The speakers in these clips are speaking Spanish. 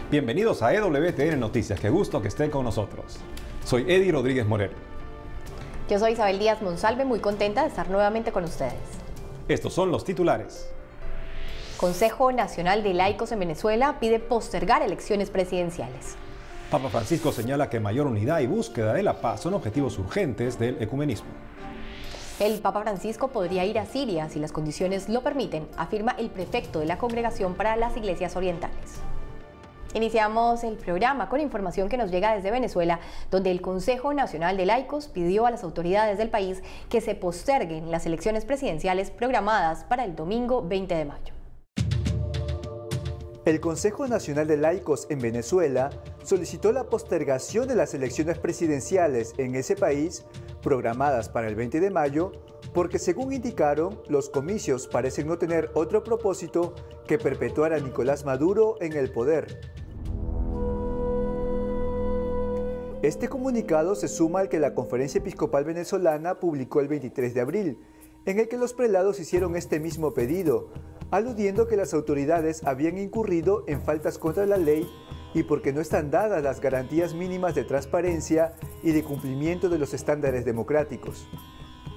Bienvenidos a EWTN Noticias, qué gusto que estén con nosotros. Soy Eddie Rodríguez Moreno. Yo soy Isabel Díaz Monsalve, muy contenta de estar nuevamente con ustedes. Estos son los titulares. Consejo Nacional de Laicos en Venezuela pide postergar elecciones presidenciales. Papa Francisco señala que mayor unidad y búsqueda de la paz son objetivos urgentes del ecumenismo. El Papa Francisco podría ir a Siria si las condiciones lo permiten, afirma el prefecto de la Congregación para las Iglesias Orientales. Iniciamos el programa con información que nos llega desde Venezuela, donde el Consejo Nacional de Laicos pidió a las autoridades del país que se posterguen las elecciones presidenciales programadas para el domingo 20 de mayo. El Consejo Nacional de Laicos en Venezuela solicitó la postergación de las elecciones presidenciales en ese país, programadas para el 20 de mayo, porque según indicaron, los comicios parecen no tener otro propósito que perpetuar a Nicolás Maduro en el poder. Este comunicado se suma al que la Conferencia Episcopal Venezolana publicó el 23 de abril, en el que los prelados hicieron este mismo pedido, aludiendo que las autoridades habían incurrido en faltas contra la ley y porque no están dadas las garantías mínimas de transparencia y de cumplimiento de los estándares democráticos.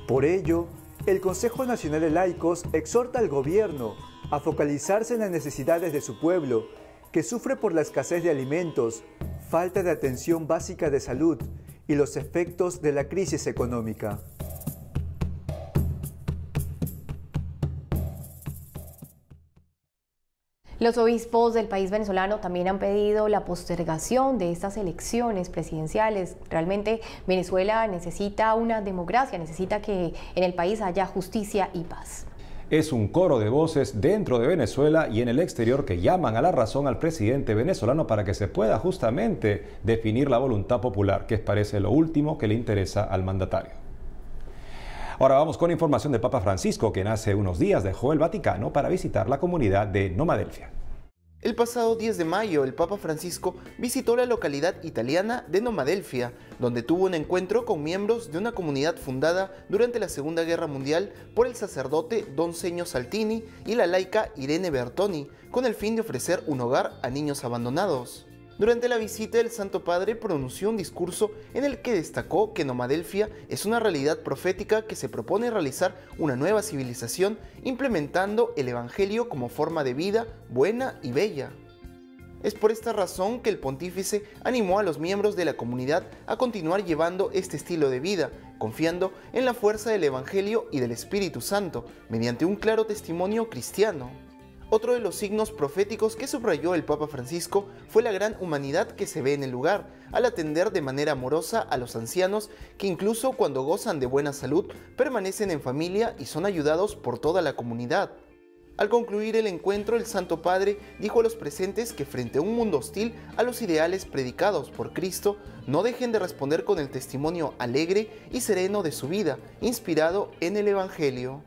Por ello, el Consejo Nacional de Laicos exhorta al gobierno a focalizarse en las necesidades de su pueblo, que sufre por la escasez de alimentos, falta de atención básica de salud y los efectos de la crisis económica. Los obispos del país venezolano también han pedido la postergación de estas elecciones presidenciales. Realmente Venezuela necesita una democracia, necesita que en el país haya justicia y paz. Es un coro de voces dentro de Venezuela y en el exterior que llaman a la razón al presidente venezolano para que se pueda justamente definir la voluntad popular, que parece lo último que le interesa al mandatario. Ahora vamos con información del Papa Francisco, quien hace unos días dejó el Vaticano para visitar la comunidad de Nomadelfia. El pasado 10 de mayo, el Papa Francisco visitó la localidad italiana de Nomadelfia, donde tuvo un encuentro con miembros de una comunidad fundada durante la Segunda Guerra Mundial por el sacerdote Don Segno Saltini y la laica Irene Bertoni, con el fin de ofrecer un hogar a niños abandonados. Durante la visita, el Santo Padre pronunció un discurso en el que destacó que Nomadelfia es una realidad profética que se propone realizar una nueva civilización implementando el Evangelio como forma de vida buena y bella. Es por esta razón que el pontífice animó a los miembros de la comunidad a continuar llevando este estilo de vida, confiando en la fuerza del Evangelio y del Espíritu Santo, mediante un claro testimonio cristiano. Otro de los signos proféticos que subrayó el Papa Francisco fue la gran humanidad que se ve en el lugar, al atender de manera amorosa a los ancianos que incluso cuando gozan de buena salud permanecen en familia y son ayudados por toda la comunidad. Al concluir el encuentro, el Santo Padre dijo a los presentes que frente a un mundo hostil a los ideales predicados por Cristo, no dejen de responder con el testimonio alegre y sereno de su vida, inspirado en el Evangelio.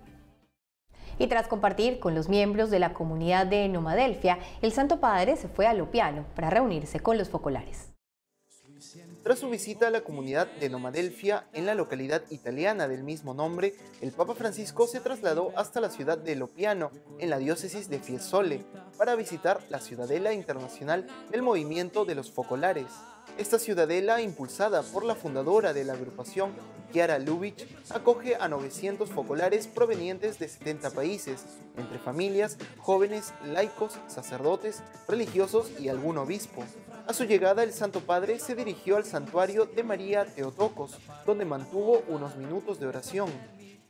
Y tras compartir con los miembros de la comunidad de Nomadelfia, el Santo Padre se fue a Lopiano para reunirse con los focolares. Tras su visita a la comunidad de Nomadelfia, en la localidad italiana del mismo nombre, el Papa Francisco se trasladó hasta la ciudad de Lopiano, en la diócesis de Fiesole, para visitar la ciudadela internacional del movimiento de los focolares. Esta ciudadela, impulsada por la fundadora de la agrupación, Chiara Lubich, acoge a 900 focolares provenientes de 70 países, entre familias, jóvenes, laicos, sacerdotes, religiosos y algún obispo. A su llegada, el Santo Padre se dirigió al santuario de María Teotocos, donde mantuvo unos minutos de oración.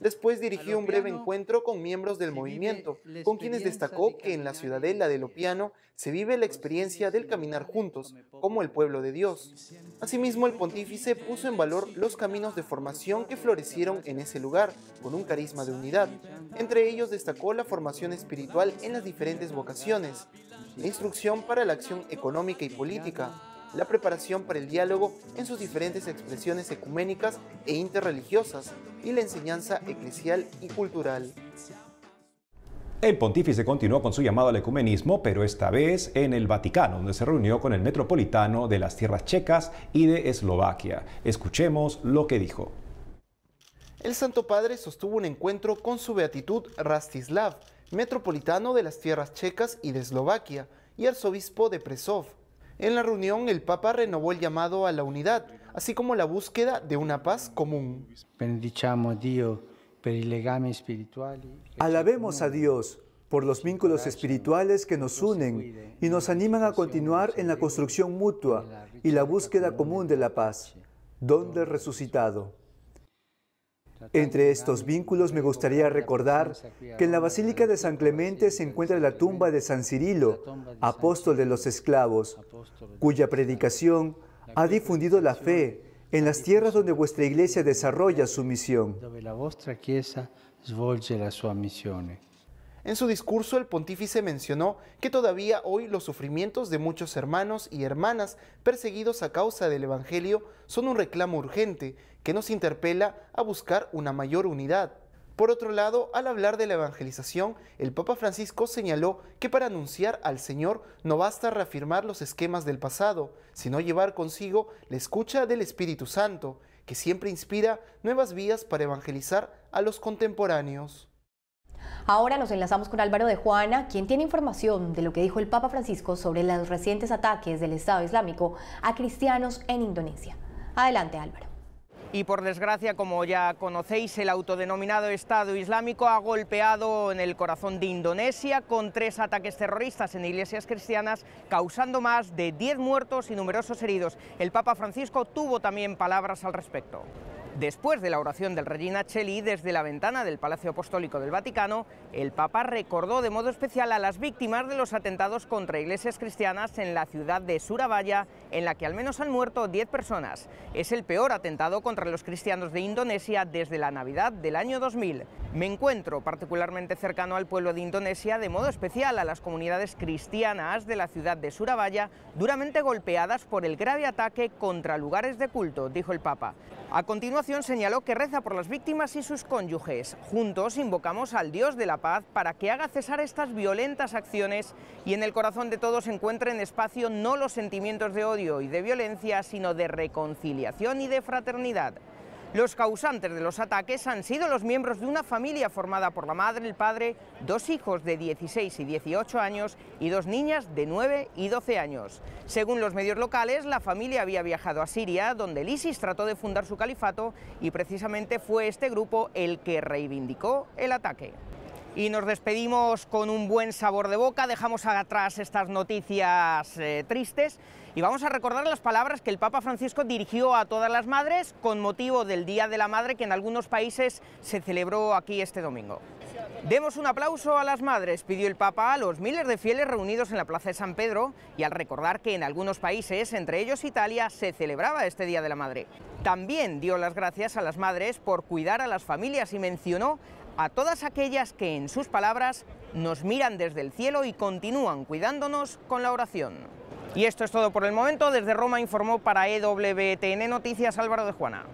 Después dirigió un breve encuentro con miembros del movimiento, con quienes destacó que en la ciudadela de Lopiano se vive la experiencia del caminar juntos, como el pueblo de Dios. Asimismo, el pontífice puso en valor los caminos de formación que florecieron en ese lugar, con un carisma de unidad. Entre ellos destacó la formación espiritual en las diferentes vocaciones, la instrucción para la acción económica y política, la preparación para el diálogo en sus diferentes expresiones ecuménicas e interreligiosas y la enseñanza eclesial y cultural. El pontífice continuó con su llamado al ecumenismo, pero esta vez en el Vaticano, donde se reunió con el metropolitano de las tierras checas y de Eslovaquia. Escuchemos lo que dijo. El Santo Padre sostuvo un encuentro con su beatitud Rastislav, metropolitano de las tierras checas y de Eslovaquia, y arzobispo de Prešov. En la reunión, el Papa renovó el llamado a la unidad, así como la búsqueda de una paz común. Benediciamo Dio per i legami spirituali. Alabemos a Dios por los vínculos espirituales que nos unen y nos animan a continuar en la construcción mutua y la búsqueda común de la paz, don del resucitado. Entre estos vínculos me gustaría recordar que en la Basílica de San Clemente se encuentra la tumba de San Cirilo, apóstol de los esclavos, cuya predicación ha difundido la fe en las tierras donde vuestra Iglesia desarrolla su misión. Dove la vostra Chiesa svolge la sua missione. En su discurso, el pontífice mencionó que todavía hoy los sufrimientos de muchos hermanos y hermanas perseguidos a causa del Evangelio son un reclamo urgente que nos interpela a buscar una mayor unidad. Por otro lado, al hablar de la evangelización, el Papa Francisco señaló que para anunciar al Señor no basta reafirmar los esquemas del pasado, sino llevar consigo la escucha del Espíritu Santo, que siempre inspira nuevas vías para evangelizar a los contemporáneos. Ahora nos enlazamos con Álvaro de Juana, quien tiene información de lo que dijo el Papa Francisco sobre los recientes ataques del Estado Islámico a cristianos en Indonesia. Adelante, Álvaro. Y por desgracia, como ya conocéis, el autodenominado Estado Islámico ha golpeado en el corazón de Indonesia con 3 ataques terroristas en iglesias cristianas, causando más de 10 muertos y numerosos heridos. El Papa Francisco tuvo también palabras al respecto. Después de la oración del Regina Coeli desde la ventana del Palacio Apostólico del Vaticano, el Papa recordó de modo especial a las víctimas de los atentados contra iglesias cristianas en la ciudad de Surabaya, en la que al menos han muerto 10 personas. Es el peor atentado contra los cristianos de Indonesia desde la Navidad del año 2000. Me encuentro particularmente cercano al pueblo de Indonesia, de modo especial a las comunidades cristianas de la ciudad de Surabaya, duramente golpeadas por el grave ataque contra lugares de culto, dijo el Papa. A continuación señaló que reza por las víctimas y sus cónyuges. Juntos invocamos al Dios de la paz para que haga cesar estas violentas acciones y en el corazón de todos encuentren espacio no los sentimientos de odio y de violencia, sino de reconciliación y de fraternidad. Los causantes de los ataques han sido los miembros de una familia formada por la madre, el padre, 2 hijos de 16 y 18 años y 2 niñas de 9 y 12 años. Según los medios locales, la familia había viajado a Siria, donde el ISIS trató de fundar su califato, y precisamente fue este grupo el que reivindicó el ataque. Y nos despedimos con un buen sabor de boca, dejamos atrás estas noticias tristes y vamos a recordar las palabras que el Papa Francisco dirigió a todas las madres con motivo del Día de la Madre, que en algunos países se celebró aquí este domingo. Demos un aplauso a las madres, pidió el Papa a los miles de fieles reunidos en la Plaza de San Pedro, y al recordar que en algunos países, entre ellos Italia, se celebraba este Día de la Madre. También dio las gracias a las madres por cuidar a las familias y mencionó a todas aquellas que, en sus palabras, nos miran desde el cielo y continúan cuidándonos con la oración. Y esto es todo por el momento. Desde Roma informó para EWTN Noticias Álvaro de Juana.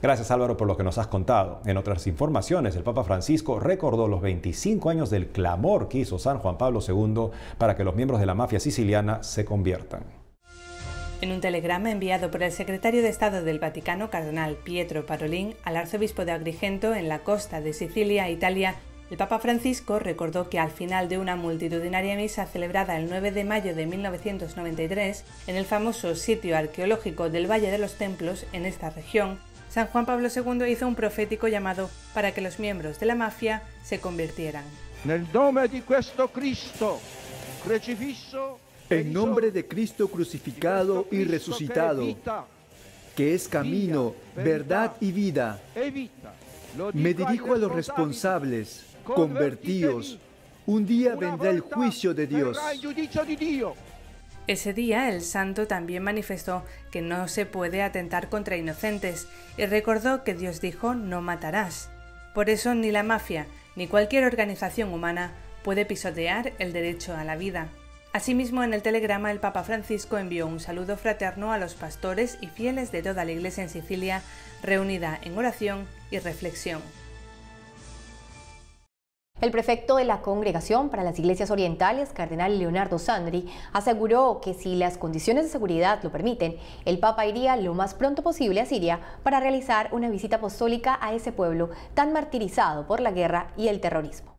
Gracias, Álvaro, por lo que nos has contado. En otras informaciones, el Papa Francisco recordó los 25 años del clamor que hizo San Juan Pablo II para que los miembros de la mafia siciliana se conviertan. En un telegrama enviado por el secretario de Estado del Vaticano, cardenal Pietro Parolin, al arzobispo de Agrigento, en la costa de Sicilia, Italia, el Papa Francisco recordó que al final de una multitudinaria misa celebrada el 9 de mayo de 1993, en el famoso sitio arqueológico del Valle de los Templos, en esta región, San Juan Pablo II hizo un profético llamado para que los miembros de la mafia se convirtieran. En nombre de Cristo crucificado y resucitado, que es camino, verdad y vida, me dirijo a los responsables, convertíos. Un día vendrá el juicio de Dios. Ese día el santo también manifestó que no se puede atentar contra inocentes y recordó que Dios dijo no matarás. Por eso ni la mafia ni cualquier organización humana puede pisotear el derecho a la vida. Asimismo, en el telegrama el Papa Francisco envió un saludo fraterno a los pastores y fieles de toda la Iglesia en Sicilia, reunida en oración y reflexión. El prefecto de la Congregación para las Iglesias Orientales, cardenal Leonardo Sandri, aseguró que si las condiciones de seguridad lo permiten, el Papa iría lo más pronto posible a Siria para realizar una visita apostólica a ese pueblo tan martirizado por la guerra y el terrorismo.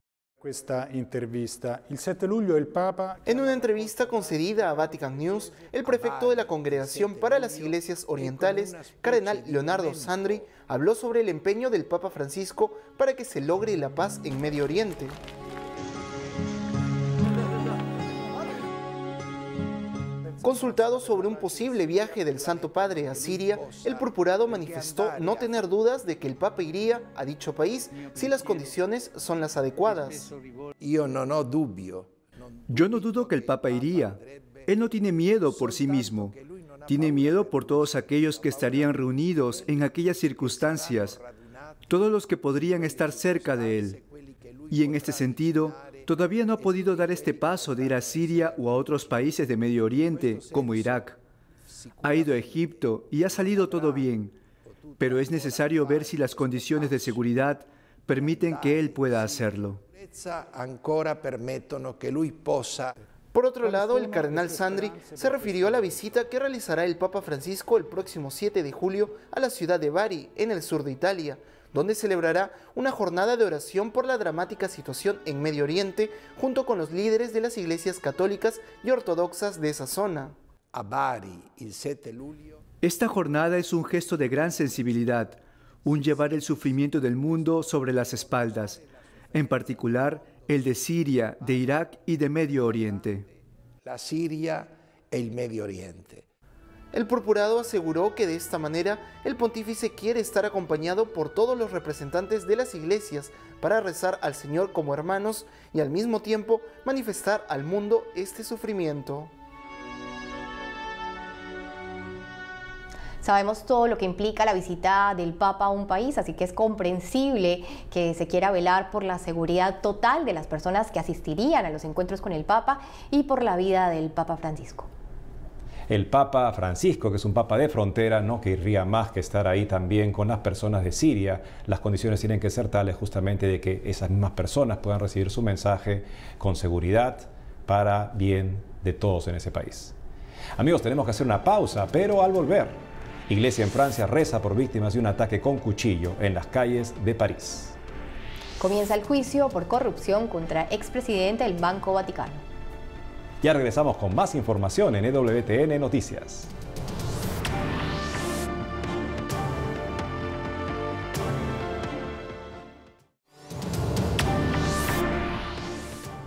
En una entrevista concedida a Vatican News, el prefecto de la Congregación para las Iglesias Orientales, cardenal Leonardo Sandri, habló sobre el empeño del Papa Francisco para que se logre la paz en Medio Oriente. Consultado sobre un posible viaje del Santo Padre a Siria, el purpurado manifestó no tener dudas de que el Papa iría a dicho país si las condiciones son las adecuadas. Yo no dudo que el Papa iría. Él no tiene miedo por sí mismo. Tiene miedo por todos aquellos que estarían reunidos en aquellas circunstancias, todos los que podrían estar cerca de él. Y en este sentido, todavía no ha podido dar este paso de ir a Siria o a otros países de Medio Oriente, como Irak. Ha ido a Egipto y ha salido todo bien, pero es necesario ver si las condiciones de seguridad permiten que él pueda hacerlo. Por otro lado, el cardenal Sandri se refirió a la visita que realizará el Papa Francisco el próximo 7 de julio a la ciudad de Bari, en el sur de Italia, donde celebrará una jornada de oración por la dramática situación en Medio Oriente, junto con los líderes de las iglesias católicas y ortodoxas de esa zona. Esta jornada es un gesto de gran sensibilidad, un llevar el sufrimiento del mundo sobre las espaldas, en particular el de Siria, de Irak y de Medio Oriente. La Siria e il Medio Oriente. El purpurado aseguró que de esta manera el pontífice quiere estar acompañado por todos los representantes de las iglesias para rezar al Señor como hermanos y al mismo tiempo manifestar al mundo este sufrimiento. Sabemos todo lo que implica la visita del Papa a un país, así que es comprensible que se quiera velar por la seguridad total de las personas que asistirían a los encuentros con el Papa y por la vida del Papa Francisco. El Papa Francisco, que es un Papa de frontera, no querría más que estar ahí también con las personas de Siria. Las condiciones tienen que ser tales justamente de que esas mismas personas puedan recibir su mensaje con seguridad para bien de todos en ese país. Amigos, tenemos que hacer una pausa, pero al volver, Iglesia en Francia reza por víctimas de un ataque con cuchillo en las calles de París. Comienza el juicio por corrupción contra expresidente del Banco Vaticano. Ya regresamos con más información en EWTN Noticias.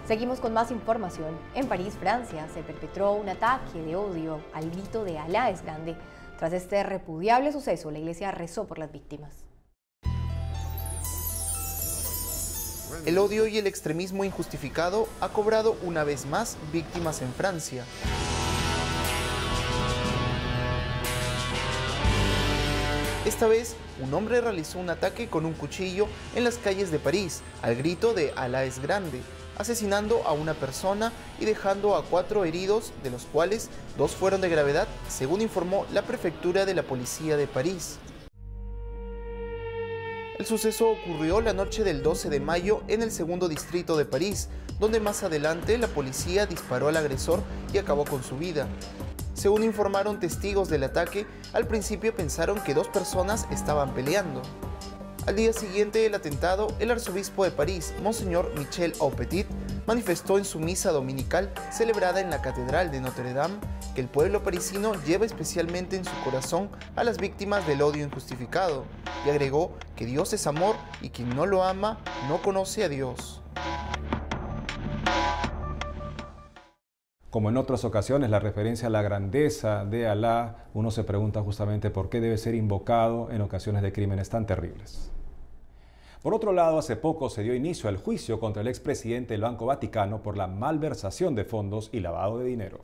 Seguimos con más información. En París, Francia, se perpetró un ataque de odio al grito de Alá es grande. Tras este repudiable suceso, la iglesia rezó por las víctimas. El odio y el extremismo injustificado ha cobrado una vez más víctimas en Francia. Esta vez, un hombre realizó un ataque con un cuchillo en las calles de París, al grito de Alá es grande, asesinando a una persona y dejando a 4 heridos, de los cuales 2 fueron de gravedad, según informó la prefectura de la policía de París. El suceso ocurrió la noche del 12 de mayo en el segundo distrito de París, donde más adelante la policía disparó al agresor y acabó con su vida. Según informaron testigos del ataque, al principio pensaron que 2 personas estaban peleando. Al día siguiente del atentado, el arzobispo de París, Monseñor Michel Aupetit, manifestó en su misa dominical celebrada en la Catedral de Notre Dame que el pueblo parisino lleva especialmente en su corazón a las víctimas del odio injustificado, y agregó que Dios es amor y quien no lo ama no conoce a Dios. Como en otras ocasiones, la referencia a la grandeza de Alá, uno se pregunta justamente por qué debe ser invocado en ocasiones de crímenes tan terribles. Por otro lado, hace poco se dio inicio al juicio contra el expresidente del Banco Vaticano por la malversación de fondos y lavado de dinero.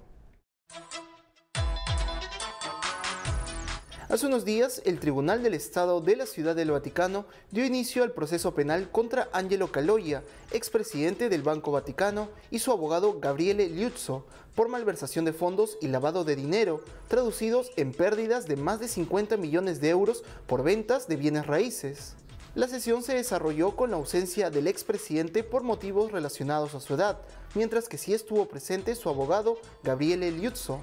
Hace unos días, el Tribunal del Estado de la Ciudad del Vaticano dio inicio al proceso penal contra Angelo Caloia, expresidente del Banco Vaticano, y su abogado Gabriele Liuzzo, por malversación de fondos y lavado de dinero, traducidos en pérdidas de más de 50 millones de euros por ventas de bienes raíces. La sesión se desarrolló con la ausencia del expresidente por motivos relacionados a su edad, mientras que sí estuvo presente su abogado Gabriele Liuzzo.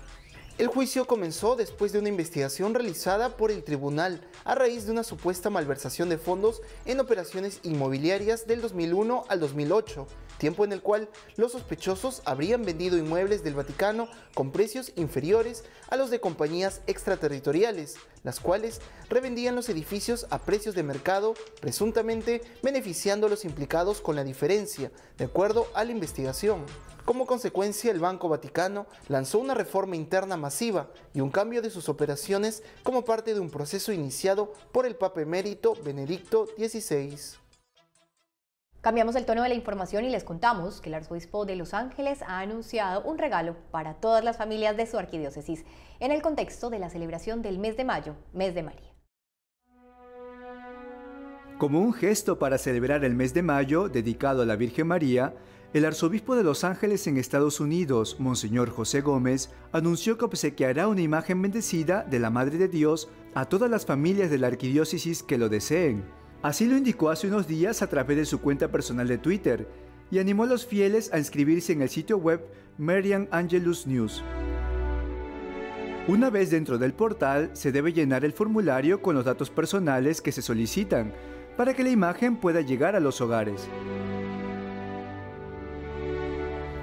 El juicio comenzó después de una investigación realizada por el tribunal a raíz de una supuesta malversación de fondos en operaciones inmobiliarias del 2001 al 2008, tiempo en el cual los sospechosos habrían vendido inmuebles del Vaticano con precios inferiores a los de compañías extraterritoriales, las cuales revendían los edificios a precios de mercado, presuntamente beneficiando a los implicados con la diferencia, de acuerdo a la investigación. Como consecuencia, el Banco Vaticano lanzó una reforma interna masiva y un cambio de sus operaciones como parte de un proceso iniciado por el Papa emérito Benedicto XVI. Cambiamos el tono de la información y les contamos que el arzobispo de Los Ángeles ha anunciado un regalo para todas las familias de su arquidiócesis en el contexto de la celebración del mes de mayo, mes de María. Como un gesto para celebrar el mes de mayo dedicado a la Virgen María, el arzobispo de Los Ángeles en Estados Unidos, Monseñor José Gómez, anunció que obsequiará una imagen bendecida de la Madre de Dios a todas las familias de la arquidiócesis que lo deseen. Así lo indicó hace unos días a través de su cuenta personal de Twitter y animó a los fieles a inscribirse en el sitio web Marian Angelus News. Una vez dentro del portal, se debe llenar el formulario con los datos personales que se solicitan para que la imagen pueda llegar a los hogares.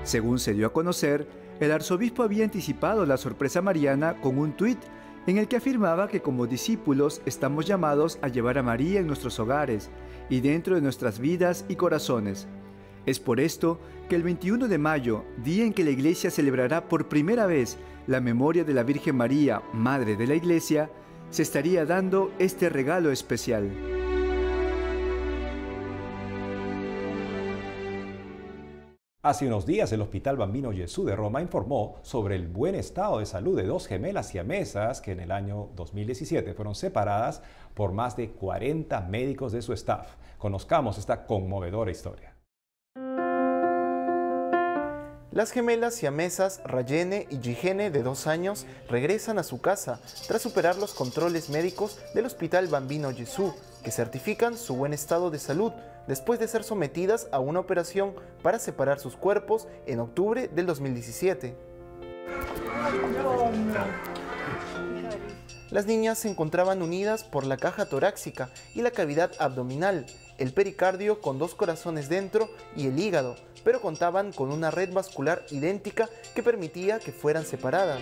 Según se dio a conocer, el arzobispo había anticipado la sorpresa mariana con un tuit en el que afirmaba que como discípulos estamos llamados a llevar a María en nuestros hogares y dentro de nuestras vidas y corazones. Es por esto que el 21 de mayo, día en que la Iglesia celebrará por primera vez la memoria de la Virgen María, Madre de la Iglesia, se estaría dando este regalo especial. Hace unos días el Hospital Bambino Gesù de Roma informó sobre el buen estado de salud de dos gemelas siamesas que en el año 2017 fueron separadas por más de 40 médicos de su staff. Conozcamos esta conmovedora historia. Las gemelas siamesas Rayene y Gigene, de 2 años, regresan a su casa tras superar los controles médicos del Hospital Bambino Gesù, que certifican su buen estado de salud después de ser sometidas a una operación para separar sus cuerpos en octubre del 2017. Las niñas se encontraban unidas por la caja torácica y la cavidad abdominal, el pericardio con 2 corazones dentro y el hígado, pero contaban con una red vascular idéntica que permitía que fueran separadas.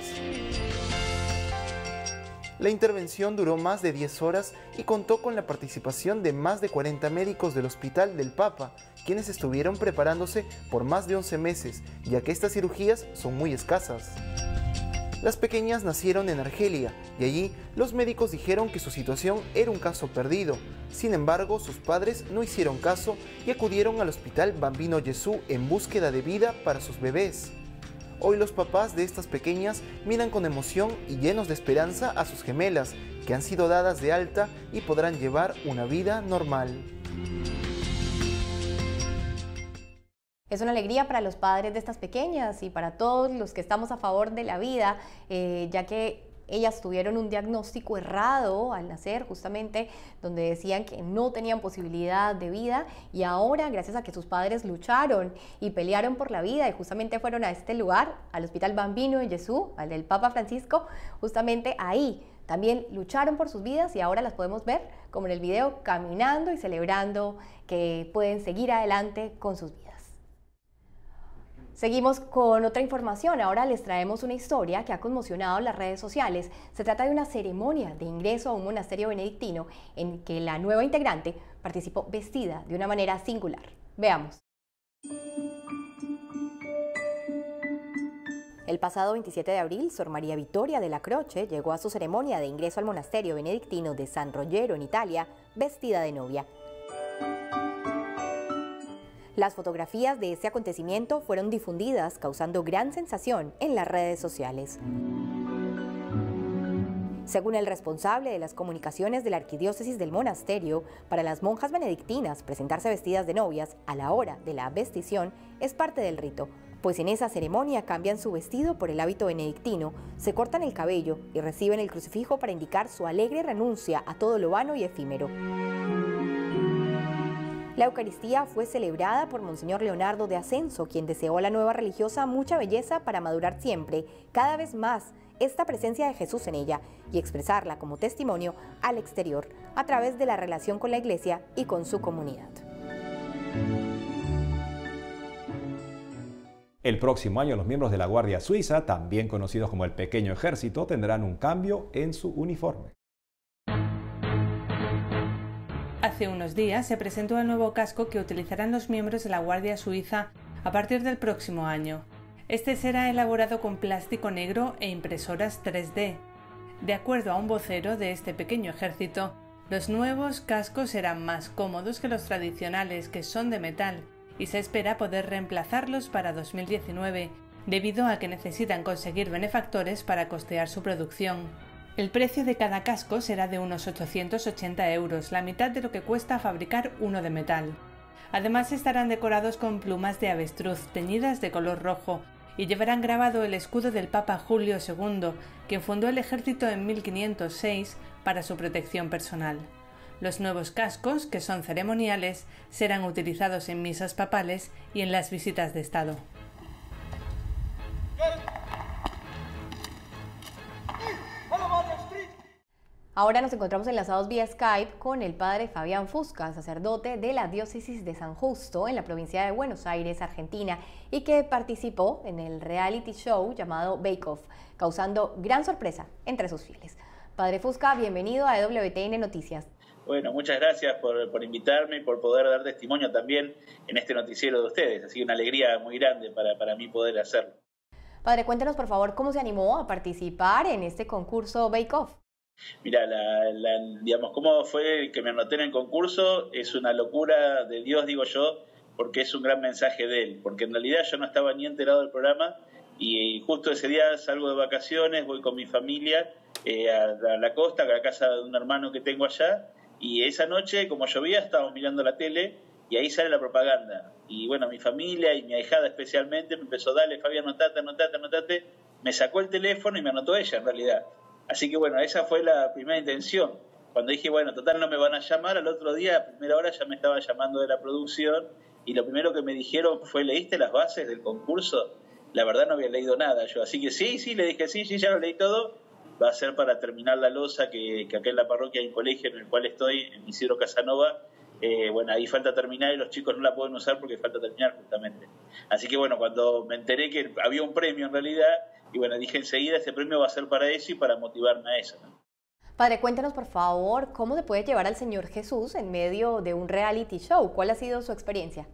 La intervención duró más de 10 horas y contó con la participación de más de 40 médicos del Hospital del Papa, quienes estuvieron preparándose por más de 11 meses, ya que estas cirugías son muy escasas. Las pequeñas nacieron en Argelia y allí los médicos dijeron que su situación era un caso perdido. Sin embargo, sus padres no hicieron caso y acudieron al Hospital Bambino Gesù en búsqueda de vida para sus bebés. Hoy los papás de estas pequeñas miran con emoción y llenos de esperanza a sus gemelas, que han sido dadas de alta y podrán llevar una vida normal. Es una alegría para los padres de estas pequeñas y para todos los que estamos a favor de la vida, ya que ellas tuvieron un diagnóstico errado al nacer, justamente donde decían que no tenían posibilidad de vida, y ahora, gracias a que sus padres lucharon y pelearon por la vida y justamente fueron a este lugar, al Hospital Bambino Gesù, al del Papa Francisco, justamente ahí también lucharon por sus vidas y ahora las podemos ver, como en el video, caminando y celebrando que pueden seguir adelante con sus vidas. Seguimos con otra información. Ahora les traemos una historia que ha conmocionado las redes sociales. Se trata de una ceremonia de ingreso a un monasterio benedictino en que la nueva integrante participó vestida de una manera singular. Veamos. El pasado 27 de abril, Sor María Vittoria de la Croce llegó a su ceremonia de ingreso al monasterio benedictino de San Rogero en Italia, vestida de novia. Las fotografías de este acontecimiento fueron difundidas, causando gran sensación en las redes sociales. Según el responsable de las comunicaciones de la arquidiócesis del monasterio, para las monjas benedictinas presentarse vestidas de novias a la hora de la vestición es parte del rito, pues en esa ceremonia cambian su vestido por el hábito benedictino, se cortan el cabello y reciben el crucifijo para indicar su alegre renuncia a todo lo vano y efímero. La Eucaristía fue celebrada por Monseñor Leonardo de Ascenso, quien deseó a la nueva religiosa mucha belleza para madurar siempre, cada vez más, esta presencia de Jesús en ella y expresarla como testimonio al exterior, a través de la relación con la Iglesia y con su comunidad. El próximo año los miembros de la Guardia Suiza, también conocidos como el Pequeño Ejército, tendrán un cambio en su uniforme. Hace unos días se presentó el nuevo casco que utilizarán los miembros de la Guardia Suiza a partir del próximo año. Este será elaborado con plástico negro e impresoras 3D. De acuerdo a un vocero de este pequeño ejército, los nuevos cascos serán más cómodos que los tradicionales, que son de metal, y se espera poder reemplazarlos para 2019, debido a que necesitan conseguir benefactores para costear su producción. El precio de cada casco será de unos 880 euros, la mitad de lo que cuesta fabricar uno de metal. Además estarán decorados con plumas de avestruz teñidas de color rojo y llevarán grabado el escudo del Papa Julio II, quien fundó el ejército en 1506 para su protección personal. Los nuevos cascos, que son ceremoniales, serán utilizados en misas papales y en las visitas de Estado. Ahora nos encontramos enlazados vía Skype con el padre Fabián Fusca, sacerdote de la diócesis de San Justo en la provincia de Buenos Aires, Argentina, y que participó en el reality show llamado Bake Off, causando gran sorpresa entre sus fieles. Padre Fusca, bienvenido a EWTN Noticias. Bueno, muchas gracias por invitarme y por poder dar testimonio también en este noticiero de ustedes. Ha sido una alegría muy grande para mí poder hacerlo. Padre, cuéntenos por favor cómo se animó a participar en este concurso Bake Off. Mira, digamos, cómo fue que me anoté en el concurso es una locura de Dios, digo yo, porque es un gran mensaje de Él. Porque en realidad yo no estaba ni enterado del programa y justo ese día salgo de vacaciones, voy con mi familia a la costa, a la casa de un hermano que tengo allá, y esa noche, como llovía, estábamos mirando la tele y ahí sale la propaganda. Y bueno, mi familia y mi ahijada especialmente me empezó, dale Fabián, anotate. Me sacó el teléfono y me anotó ella en realidad. Así que bueno, esa fue la primera intención. Cuando dije, bueno, total no me van a llamar, al otro día, a primera hora ya me estaba llamando de la producción y lo primero que me dijeron fue, ¿leíste las bases del concurso? La verdad no había leído nada yo, así que sí, le dije, sí, ya lo leí todo. Va a ser para terminar la losa que acá en la parroquia hay un colegio en el cual estoy, en Isidro Casanova. Bueno, ahí falta terminar y los chicos no la pueden usar porque falta terminar justamente. Así que bueno, cuando me enteré que había un premio en realidad, y bueno, dije enseguida, este premio va a ser para eso y para motivarme a eso, ¿no? Padre, cuéntenos por favor, ¿cómo se puede llevar al Señor Jesús en medio de un reality show? ¿Cuál ha sido su experiencia?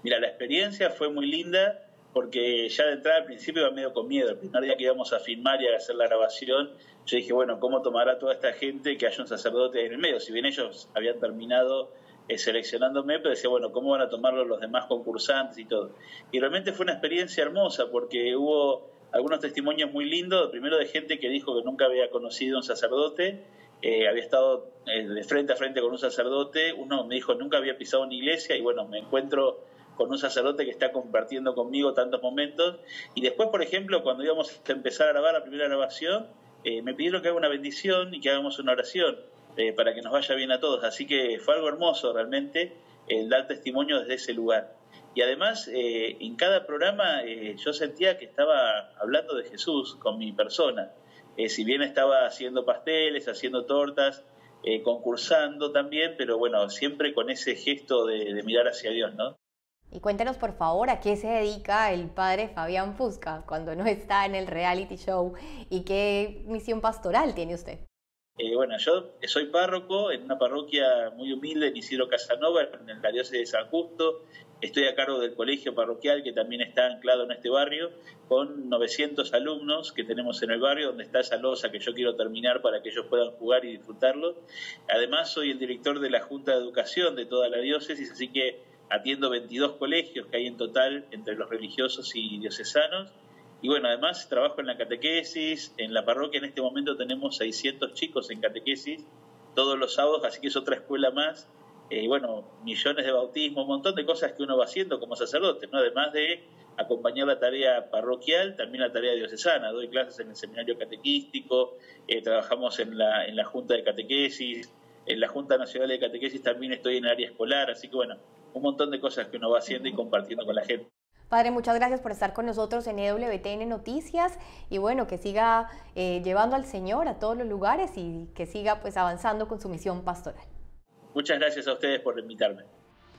Mira, la experiencia fue muy linda porque ya de entrada al principio iba medio con miedo. El primer día que íbamos a filmar y a hacer la grabación, yo dije, bueno, ¿cómo tomará toda esta gente que haya un sacerdote en el medio? Si bien ellos habían terminado seleccionándome, pero decía, bueno, ¿cómo van a tomarlo los demás concursantes y todo? Y realmente fue una experiencia hermosa porque hubo algunos testimonios muy lindos, primero de gente que dijo que nunca había conocido a un sacerdote, había estado de frente a frente con un sacerdote, uno me dijo nunca había pisado una iglesia y bueno, me encuentro con un sacerdote que está compartiendo conmigo tantos momentos. Y después, por ejemplo, cuando íbamos a empezar a grabar la primera grabación, me pidieron que haga una bendición y que hagamos una oración para que nos vaya bien a todos. Así que fue algo hermoso realmente el dar testimonio desde ese lugar. Y además, en cada programa yo sentía que estaba hablando de Jesús con mi persona. Si bien estaba haciendo pasteles, haciendo tortas, concursando también, pero bueno, siempre con ese gesto de mirar hacia Dios, ¿no? Y cuéntenos por favor a qué se dedica el padre Fabián Fusca cuando no está en el reality show y qué misión pastoral tiene usted. Bueno, yo soy párroco en una parroquia muy humilde en Isidro Casanova, en la diócesis de San Justo. Estoy a cargo del colegio parroquial que también está anclado en este barrio, con 900 alumnos que tenemos en el barrio, donde está esa losa que yo quiero terminar para que ellos puedan jugar y disfrutarlo. Además, soy el director de la Junta de Educación de toda la diócesis, así que atiendo 22 colegios que hay en total entre los religiosos y diocesanos. Y bueno, además trabajo en la catequesis, en la parroquia en este momento tenemos 600 chicos en catequesis todos los sábados, así que es otra escuela más. Y bueno, millones de bautismos, un montón de cosas que uno va haciendo como sacerdote, ¿no? Además de acompañar la tarea parroquial, también la tarea diocesana. Doy clases en el seminario catequístico, trabajamos en la Junta de Catequesis, en la Junta Nacional de Catequesis también estoy en el área escolar, así que bueno, un montón de cosas que uno va haciendo y compartiendo con la gente. Padre, muchas gracias por estar con nosotros en EWTN Noticias y bueno, que siga llevando al Señor a todos los lugares y que siga pues avanzando con su misión pastoral. Muchas gracias a ustedes por invitarme.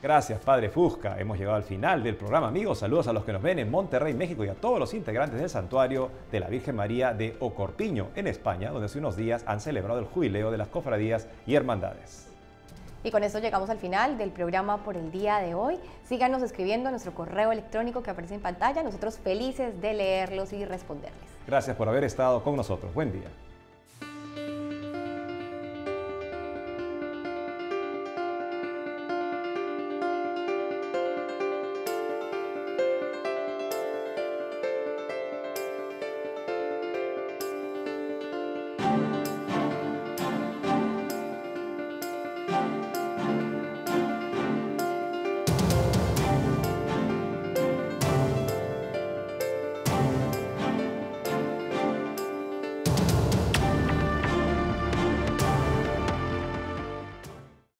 Gracias, Padre Fusca. Hemos llegado al final del programa, amigos. Saludos a los que nos ven en Monterrey, México, y a todos los integrantes del Santuario de la Virgen María de Ocorpiño, en España, donde hace unos días han celebrado el jubileo de las cofradías y hermandades. Y con esto llegamos al final del programa por el día de hoy. Síganos escribiendo a nuestro correo electrónico que aparece en pantalla. Nosotros felices de leerlos y responderles. Gracias por haber estado con nosotros. Buen día.